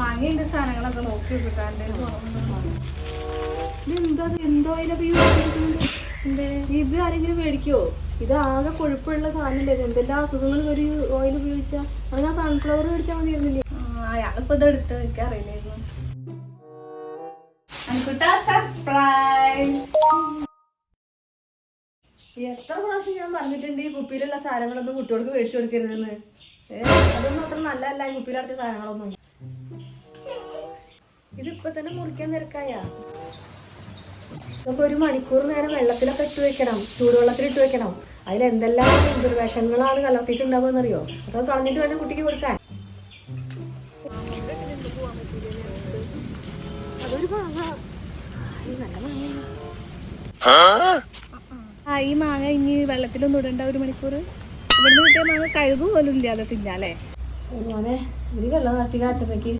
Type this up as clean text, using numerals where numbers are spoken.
മാങ്ങ സാധനങ്ങളൊക്കെ നോക്കി കിട്ടാണ്ട് ഇത് ആരെങ്കിലും മേടിക്കോ? ഇത് ആകെ കൊഴുപ്പുള്ള സാധനല്ലേ? എന്തെല്ലാം അസുഖങ്ങൾ ഒരു ഓയിൽ ഉപയോഗിച്ചാ അത് ആ സൺഫ്ലവർ മേടിച്ചാൽ മതിയായിരുന്നില്ലേ? അയാളിപ്പോ ഇത് എടുത്ത് എനിക്ക് അറിയില്ലായിരുന്നു. സർപ്രൈസ്. എത്ര പ്രാവശ്യം ഞാൻ പറഞ്ഞിട്ടുണ്ട് ഈ കുപ്പിയിലുള്ള സാധനങ്ങളൊന്നും കുട്ടികൾക്ക് മേടിച്ചു കൊടുക്കരുതെന്ന്. അതൊന്നും അത്ര നല്ലതല്ല ഈ കുപ്പിയിലടച്ച സാധനങ്ങളൊന്നും. ഇതിപ്പോ തന്നെ മുറിക്കാൻ തിരക്കായ. ഇതൊക്കെ 1 മണിക്കൂർ നേരം വെള്ളത്തിലൊക്കെ ഇട്ട് വെക്കണം, ചൂടുവെള്ളത്തിൽ ഇട്ട് വെക്കണം. അതിലെന്തെല്ലാം ദുർവിഷങ്ങളാണ് കലർത്തിയിട്ടുണ്ടാവുമെന്നറിയോ? അതൊക്കെ കളഞ്ഞിട്ട് വേണം കുട്ടിക്ക് കൊടുക്കാൻ. അതൊരു മാങ്ങ, നല്ല മാങ്ങയാണ്. ഈ മാങ്ങ ഇനി വെള്ളത്തിലൊന്നും ഇടണ്ട 1 മണിക്കൂർ. ഇവിടുന്ന് കിട്ടിയ മാങ്ങ കഴുകു പോലും ഇല്ലാതെ തിന്നാലേ. മോനെ ഒരു വെള്ളം കാട്ടി കാച്ചപ്പേക്ക്